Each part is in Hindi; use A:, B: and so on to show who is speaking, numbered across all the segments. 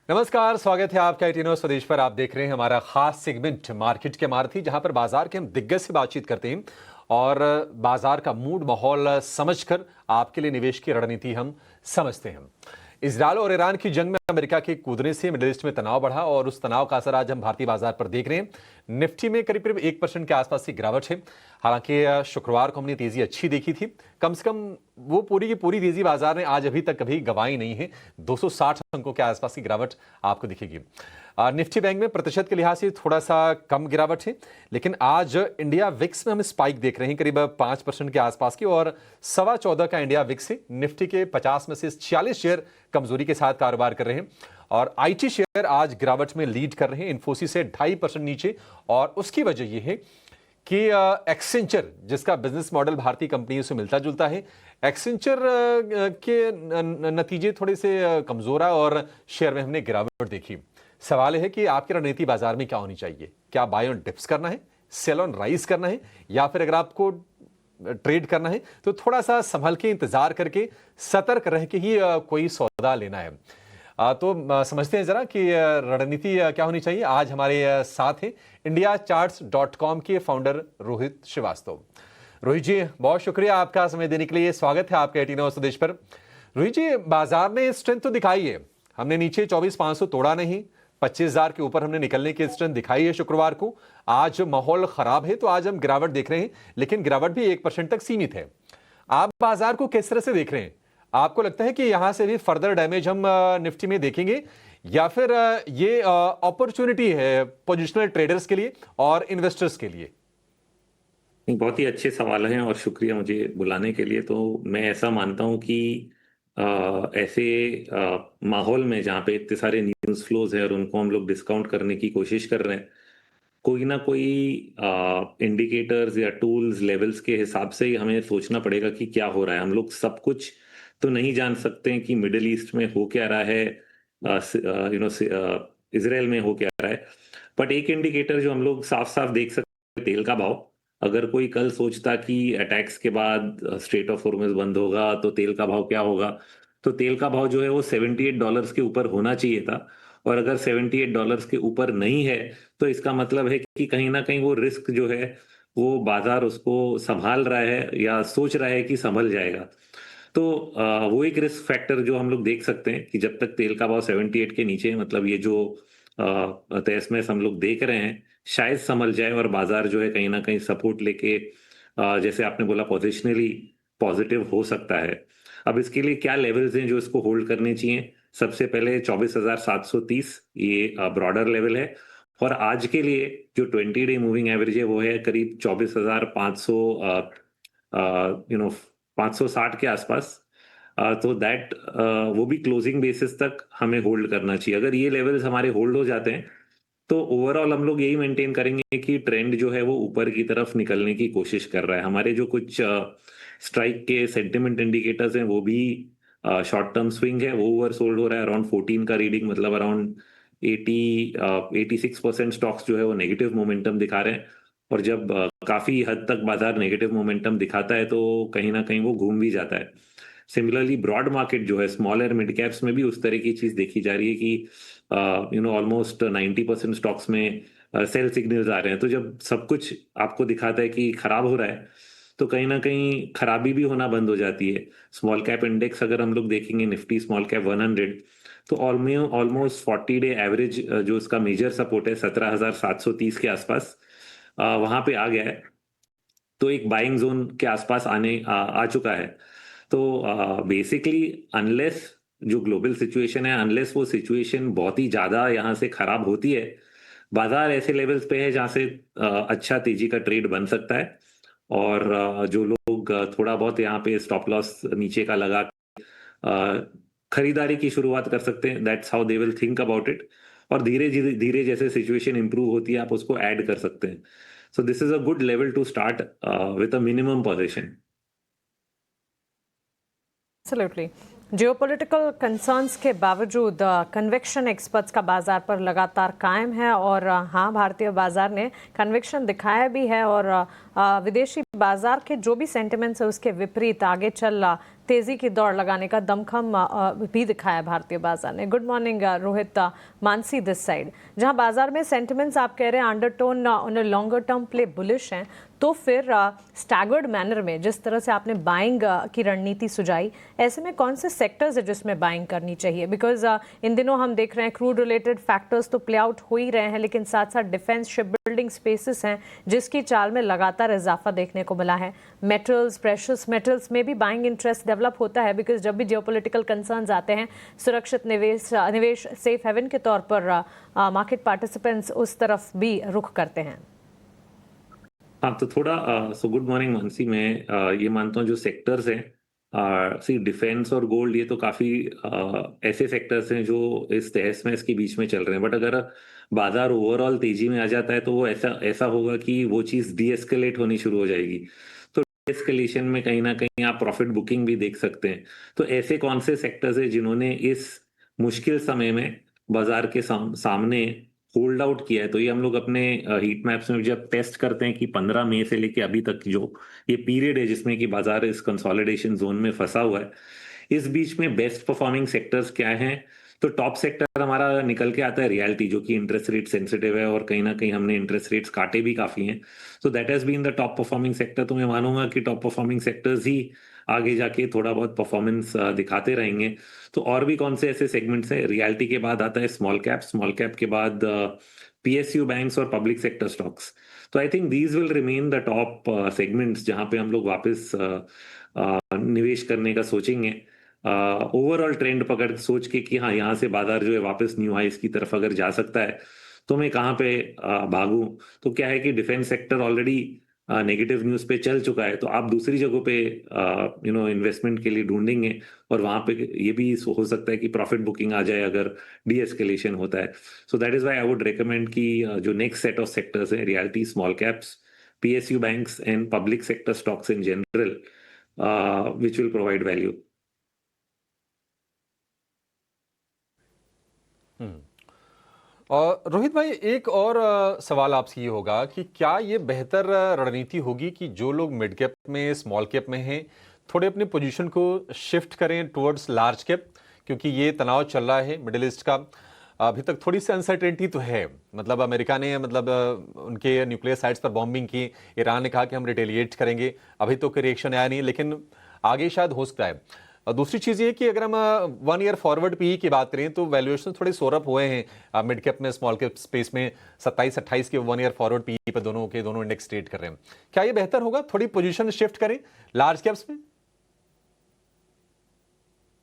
A: नमस्कार, स्वागत है आपका एटीनो स्वदेश पर। आप देख रहे हैं हमारा खास सेगमेंट मार्केट के मारथी, जहां पर बाजार के हम दिग्गज से बातचीत करते हैं और बाजार का मूड माहौल समझकर आपके लिए निवेश की रणनीति हम समझते हैं। इजरायल और ईरान की जंग में अमेरिका के कूदने से मिडिल ईस्ट में तनाव बढ़ा और उस तनाव का असर आज हम भारतीय बाजार पर देख रहे हैं। निफ्टी में करीब करीब 1% के आसपास की गिरावट है। हालांकि शुक्रवार को हमने तेजी अच्छी देखी थी, कम से कम वो पूरी की पूरी तेजी बाजार ने आज अभी तक कभी गंवाई नहीं है। 260 अंकों के आसपास की गिरावट आपको दिखेगी। निफ्टी बैंक में प्रतिशत के लिहाज से थोड़ा सा कम गिरावट है, लेकिन आज इंडिया विक्स में हम स्पाइक देख रहे हैं करीब 5% के आसपास की, और 14.25 का इंडिया विक्स है। निफ्टी के 50 में से 46 शेयर कमजोरी के साथ कारोबार कर रहे हैं और आईटी शेयर आज गिरावट में लीड कर रहे हैं, इन्फोसिस से 2.5% नीचे। और उसकी वजह यह है कि एक्सेंचर, जिसका बिजनेस मॉडल भारतीय कंपनियों से मिलता जुलता है, एक्सेंचर के नतीजे थोड़े से कमजोर आए और शेयर में हमने गिरावट देखी। सवाल है कि आपकी रणनीति बाजार में क्या होनी चाहिए? क्या बाय ऑन डिप्स करना है, सेल ऑन राइज करना है, या फिर अगर आपको ट्रेड करना है तो थोड़ा सा संभल के इंतजार करके सतर्क रह के ही कोई सौदा लेना है? तो समझते हैं जरा कि रणनीति क्या होनी चाहिए। आज हमारे साथ हैं indiacharts.com के फाउंडर रोहित श्रीवास्तव। रोहित जी, बहुत शुक्रिया आपका समय देने के लिए। स्वागत है आपका एटीनो स्वदेश पर। रोहित जी, बाजार ने स्ट्रेंथ तो दिखाई है, हमने नीचे 24,500 तोड़ा नहीं, 25,000 के ऊपर हमने निकलने की स्ट्रेंथ दिखाई है शुक्रवार को। आज माहौल खराब है तो आज हम गिरावट देख रहे हैं, लेकिन गिरावट भी 1% तक सीमित है। आप बाजार को किस तरह से देख रहे हैं? आपको लगता है कि यहां से भी फर्दर डैमेज हम निफ्टी में देखेंगे, या फिर ये अपॉर्चुनिटी है पोजिशनल ट्रेडर्स के लिए और इन्वेस्टर्स के लिए?
B: बहुत ही अच्छे सवाल हैं और शुक्रिया मुझे बुलाने के लिए। तो मैं ऐसा मानता हूं कि ऐसे माहौल में जहाँ पे इतने सारे न्यूज़ फ्लोज हैं और उनको हम लोग डिस्काउंट करने की कोशिश कर रहे हैं, कोई ना कोई इंडिकेटर्स या टूल्स लेवल्स के हिसाब से ही हमें सोचना पड़ेगा कि क्या हो रहा है। हम लोग सब कुछ तो नहीं जान सकते हैं कि मिडिल ईस्ट में हो क्या रहा है, इसराइल में हो क्या रहा है, बट एक इंडिकेटर जो हम लोग साफ साफ देख सकते हैं, तेल का भाव। अगर कोई कल सोचता कि अटैक्स के बाद स्ट्रेट ऑफ हॉर्मुज़ बंद होगा तो तेल का भाव क्या होगा, तो तेल का भाव जो है वो $78 के ऊपर होना चाहिए था। और अगर $78 के ऊपर नहीं है तो इसका मतलब है कि कहीं ना कहीं वो रिस्क जो है वो बाजार उसको संभाल रहा है या सोच रहा है कि संभल जाएगा। तो वो एक रिस्क फैक्टर जो हम लोग देख सकते हैं कि जब तक तेल का भाव 78 के नीचे है, मतलब ये जो तहस हम लोग देख रहे हैं, शायद संभल जाए और बाजार जो है कहीं ना कहीं सपोर्ट लेके जैसे आपने बोला पोजिशनली पॉजिटिव हो सकता है। अब इसके लिए क्या लेवल्स हैं जो इसको होल्ड करने चाहिए? सबसे पहले 24,730 ये ब्रॉडर लेवल है, और आज के लिए जो 20 डे मूविंग एवरेज है वो है करीब 24,500 560 के आसपास। तो दैट वो भी क्लोजिंग बेसिस तक हमें होल्ड करना चाहिए। अगर ये लेवल्स हमारे होल्ड हो जाते हैं तो ओवरऑल हम लोग यही मेंटेन करेंगे कि ट्रेंड जो है वो ऊपर की तरफ निकलने की कोशिश कर रहा है। हमारे जो कुछ स्ट्राइक के सेंटिमेंट इंडिकेटर्स हैं वो भी शॉर्ट टर्म स्विंग है, वो ओवर सोल्ड हो रहा है। अराउंड 14 का रीडिंग, मतलब अराउंड 86% स्टॉक्स जो है वो नेगेटिव मोमेंटम दिखा रहे हैं। और जब काफी हद तक बाजार नेगेटिव मोमेंटम दिखाता है तो कहीं ना कहीं वो घूम भी जाता है। सिमिलरली ब्रॉड मार्केट जो है स्मॉल और मिड कैप्स में भी उस तरह की चीज देखी जा रही है कि ऑलमोस्ट 90% स्टॉक्स में सेल सिग्नल्स आ रहे हैं। तो जब सब कुछ आपको दिखाता है कि खराब हो रहा है तो कहीं ना कहीं खराबी भी होना बंद हो जाती है। स्मॉल कैप इंडेक्स अगर हम लोग देखेंगे, निफ्टी स्मॉल कैप 100, तो ऑलमोस्ट 40 डे एवरेज जो इसका मेजर सपोर्ट है 17,730 के आसपास वहां पे आ गया है। तो एक बाइंग जोन के आसपास आ चुका है। तो बेसिकली अनलेस जो ग्लोबल सिचुएशन है, अनलेस वो सिचुएशन बहुत ही ज्यादा यहाँ से खराब होती है, बाजार ऐसे लेवल्स पे है जहाँ से अच्छा तेजी का ट्रेड बन सकता है। और जो लोग थोड़ा बहुत यहाँ पे स्टॉप लॉस नीचे का लगा खरीदारी की शुरुआत कर सकते हैं। That's how they will think about it. और धीरे धीरे धीरे जैसे सिचुएशन इंप्रूव होती है आप उसको ऐड कर सकते हैं। So this is a good level to start with a minimum position.
C: Absolutely. Geopolitical concerns के बावजूद कन्विक्शन एक्सपर्ट्स का बाजार पर लगातार कायम है और हाँ, भारतीय बाजार ने कन्विक्शन दिखाया भी है और विदेशी बाजार के जो भी सेंटिमेंट्स है उसके विपरीत आगे चल तेजी की दौड़ लगाने का दमखम भी दिखाया भारतीय बाजार ने। Good morning Rohit, Mansi this side. जहां बाजार में सेंटिमेंट्स आप कह रहे हैं undertone on a longer term play bullish हैं, तो फिर स्टैगर्ड मैनर में जिस तरह से आपने बाइंग की रणनीति सुझाई, ऐसे में कौन से सेक्टर्स है जिसमें बाइंग करनी चाहिए? बिकॉज इन दिनों हम देख रहे हैं क्रूड रिलेटेड फैक्टर्स तो प्ले आउट हो ही रहे हैं, लेकिन साथ साथ डिफेंस, शिप बिल्डिंग स्पेसेस हैं जिसकी चाल में लगातार इजाफा देखने को मिला है। मेटल्स, प्रेशियस मेटल्स में भी बाइंग इंटरेस्ट डेवलप होता है, बिकॉज जब भी जियोपॉलिटिकल कंसर्न्स आते हैं, सुरक्षित निवेश सेफ हेवन के तौर पर मार्केट पार्टिसिपेंट्स उस तरफ भी रुख करते हैं।
B: हाँ, तो थोड़ा गुड मॉर्निंग मानसी। मैं ये मानता हूँ जो सेक्टर्स हैं, सी डिफेंस और गोल्ड, ये तो काफी ऐसे सेक्टर्स हैं जो इस तहस में इसके बीच में चल रहे हैं। बट अगर बाजार ओवरऑल तेजी में आ जाता है तो वो ऐसा होगा कि वो चीज डी एस्केलेट होनी शुरू हो जाएगी। तो डी एस्केलेशन में कहीं ना कहीं आप प्रॉफिट बुकिंग भी देख सकते हैं। तो ऐसे कौन से सेक्टर्स हैं जिन्होंने इस मुश्किल समय में बाजार के सामने होल्ड आउट किया है? तो ये हम लोग अपने हीट मैप्स में जब टेस्ट करते हैं कि 15 मई से लेके अभी तक जो ये पीरियड है जिसमें कि बाजार इस कंसोलिडेशन जोन में फंसा हुआ है, इस बीच में बेस्ट परफॉर्मिंग सेक्टर्स क्या हैं? तो टॉप सेक्टर हमारा निकल के आता है रियल्टी, जो कि इंटरेस्ट रेट सेंसिटिव है और कहीं ना कहीं हमने इंटरेस्ट रेट्स काटे भी काफी हैं। So that has been the top performing sector. तो मैं मानूंगा कि टॉप परफॉर्मिंग सेक्टर्स ही आगे जाके थोड़ा बहुत परफॉर्मेंस दिखाते रहेंगे। तो और भी कौन से ऐसे सेगमेंट्स हैं? रियल्टी के बाद आता है स्मॉल कैप के बाद पीएसयू बैंक्स और पब्लिक सेक्टर स्टॉक्स। तो I think these will remain the top segments जहां पे हम लोग वापस निवेश करने का सोचेंगे। ओवरऑल ट्रेंड पकड़ सोच के कि हाँ, यहाँ से बाजार जो है वापस न्यू हाइस की तरफ अगर जा सकता है तो मैं कहाँ पे भागूं? तो क्या है कि defence sector already negative news पे चल चुका है, तो आप दूसरी जगहों पे इन्वेस्टमेंट के लिए ढूंढेंगे और वहां पे ये भी हो सकता है कि प्रॉफिट बुकिंग आ जाए अगर डी एस्केलेशन होता है। So that is why I would recommend कि जो नेक्स्ट सेट ऑफ सेक्टर्स है, realty, small caps, PSU banks and public sector stocks in general, which will provide value.
A: और रोहित भाई, एक और सवाल आपसे ये होगा कि क्या ये बेहतर रणनीति होगी कि जो लोग मिड कैप में, स्मॉल कैप में हैं, थोड़े अपने पोजीशन को शिफ्ट करें टुवर्ड्स लार्ज कैप, क्योंकि ये तनाव चल रहा है मिडिल ईस्ट का, अभी तक थोड़ी सी अनसर्टेनिटी तो है। मतलब अमेरिका ने उनके न्यूक्लियर साइट्स पर बॉम्बिंग की, ईरान ने कहा कि हम रिटेलिएट करेंगे, अभी तो कोई रिएक्शन आया नहीं, लेकिन आगे शायद हो सकता है। और दूसरी चीज़ ये कि अगर हम 1 ईयर फॉरवर्ड पी की बात करें तो वैल्यूएशन थोड़े सोरअप हुए हैं मिड कैप में, स्मॉल कैप स्पेस में। 27-28 के 1 ईयर फॉरवर्ड पी पर दोनों इंडेक्स ट्रेड कर रहे हैं। क्या ये बेहतर होगा थोड़ी पोजीशन शिफ्ट करें लार्ज कैप्स में?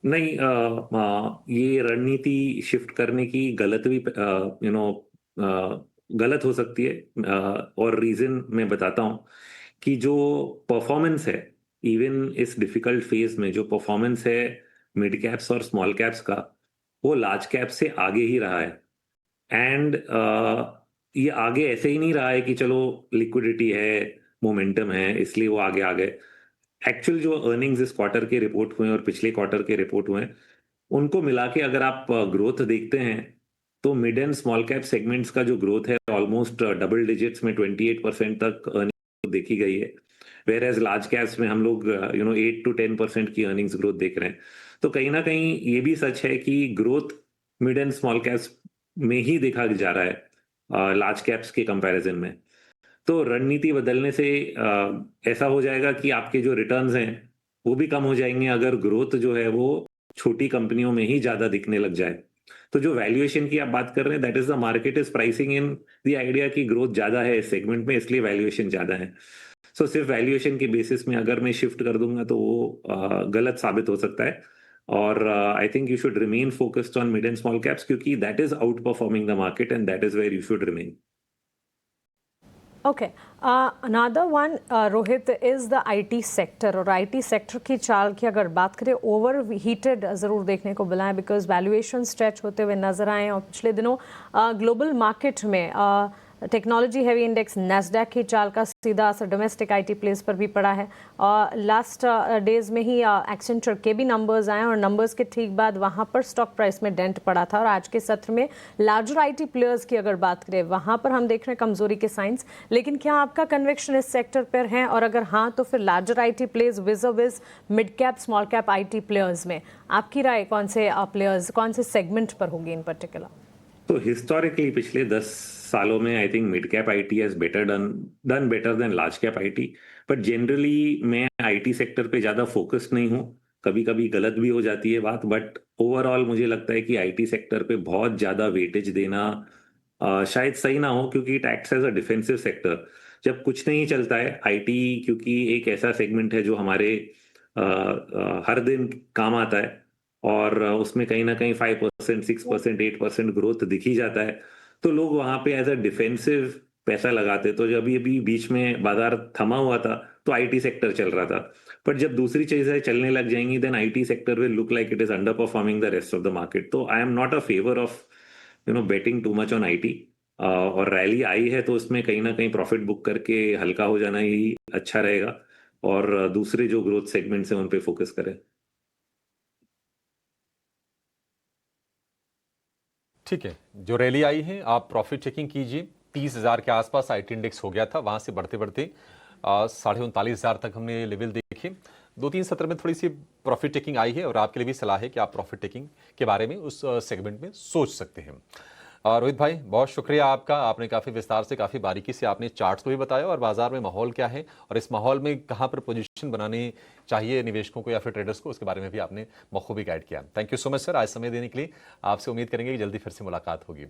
B: नहीं, ये रणनीति शिफ्ट करने की गलत भी गलत हो सकती है। और रीजन मैं बताता हूं कि जो परफॉर्मेंस है इवन इस डिफिकल्ट फेज में, जो परफॉर्मेंस है मिड कैप्स और स्मॉल कैप्स का, वो लार्ज कैप से आगे ही रहा है। एंड ये आगे ऐसे ही नहीं रहा है कि चलो लिक्विडिटी है, मोमेंटम है, इसलिए वो आगे आ गए। एक्चुअल जो अर्निंग्स इस क्वार्टर के रिपोर्ट हुए और पिछले क्वार्टर के रिपोर्ट हुए, उनको मिला के अगर आप ग्रोथ देखते हैं तो mid and small cap segments का जो ग्रोथ है ऑलमोस्ट डबल डिजिट्स में 28% तक अर्निंग देखी गई है। वेर एज लार्ज कैप्स में हम लोग 8 to 10% की अर्निंग्स ग्रोथ देख रहे हैं। तो कहीं ना कहीं ये भी सच है कि growth mid and small caps में ही देखा जा रहा है लार्ज कैप्स के कंपैरिजन में। तो रणनीति बदलने से ऐसा हो जाएगा कि आपके जो रिटर्न्स हैं वो भी कम हो जाएंगे अगर ग्रोथ जो है वो छोटी कंपनियों में ही ज्यादा दिखने लग जाए। तो जो वैल्यूएशन की आप बात कर रहे हैं, that is the market is pricing in the idea कि ग्रोथ ज्यादा है इस सेगमेंट में, इसलिए वैल्यूएशन ज्यादा है। सो सिर्फ वैल्यूएशन के बेसिस में अगर मैं शिफ्ट कर दूंगा तो वो गलत साबित हो सकता है। और I think you should remain focused on mid and small caps, क्योंकि that is outperforming the market and that is where you should remain.
C: Okay. Another one, Rohit, is the IT sector. और IT sector की चाल की अगर बात करें, ओवर हीटेड ज़रूर देखने को मिला है, बिकॉज वैल्यूएशन स्ट्रेच होते हुए नजर आए। और पिछले दिनों ग्लोबल मार्केट में टेक्नोलॉजी हैवी इंडेक्स नैस्डैक की चाल का सीधा असर डोमेस्टिक आईटी प्लेस पर भी पड़ा है। और लास्ट डेज में ही एक्सेंचर के भी नंबर्स आए और नंबर्स के ठीक बाद वहां पर स्टॉक प्राइस में डेंट पड़ा था। और आज के सत्र में लार्जर आईटी प्लेयर्स की अगर बात करें वहां पर हम देख रहे हैं कमजोरी के साइंस। लेकिन क्या आपका कन्विक्शन इस सेक्टर पर है, और अगर हाँ तो फिर larger IT players विज़ mid cap small cap IT players में आपकी राय कौन से प्लेयर्स कौन से सेगमेंट पर होगी इन पर्टिकुलर?
B: तो हिस्टोरिकली पिछले 10 सालों में I think mid cap IT has done better than large cap IT. But generally मैं आईटी सेक्टर पे ज्यादा फोकस नहीं हूँ, कभी कभी गलत भी हो जाती है बात, बट ओवरऑल मुझे लगता है कि आईटी सेक्टर पे बहुत ज्यादा वेटेज देना शायद सही ना हो, क्योंकि it acts as a defensive sector. जब कुछ नहीं चलता है आईटी, क्योंकि एक ऐसा सेगमेंट है जो हमारे हर दिन काम आता है, और उसमें कहीं ना कहीं 5%, 6%, 8% ग्रोथ दिख ही जाता है, तो लोग वहां पे एज अ डिफेंसिव पैसा लगाते। तो जब अभी बीच में बाजार थमा हुआ था तो आईटी सेक्टर चल रहा था, पर जब दूसरी चीजें चलने लग जाएंगी then IT sector will look like it is underperforming the rest of the market. तो I am not a favour of betting too much on IT. और रैली आई है तो उसमें कहीं ना कहीं प्रॉफिट बुक करके हल्का हो जाना ही अच्छा रहेगा, और दूसरे जो ग्रोथ सेगमेंट्स हैं उन पे फोकस करें।
A: ठीक है, जो रैली आई है आप प्रॉफिट चेकिंग कीजिए। 30,000 के आसपास आईटी इंडेक्स हो गया था, वहां से बढ़ते बढ़ते 39,500 तक हमने लेवल देखे। 2-3 सत्र में थोड़ी सी प्रॉफिट टेकिंग आई है और आपके लिए भी सलाह है कि आप प्रॉफिट टेकिंग के बारे में उस सेगमेंट में सोच सकते हैं। रोहित भाई, बहुत शुक्रिया आपका, आपने काफ़ी विस्तार से काफ़ी बारीकी से आपने चार्ट्स को भी बताया और बाजार में माहौल क्या है और इस माहौल में कहाँ पर पोजीशन बनानी चाहिए निवेशकों को या फिर ट्रेडर्स को, उसके बारे में भी आपने बखूबी गाइड किया। Thank you so much sir, आज समय देने के लिए। आपसे उम्मीद करेंगे कि जल्दी फिर से मुलाकात होगी।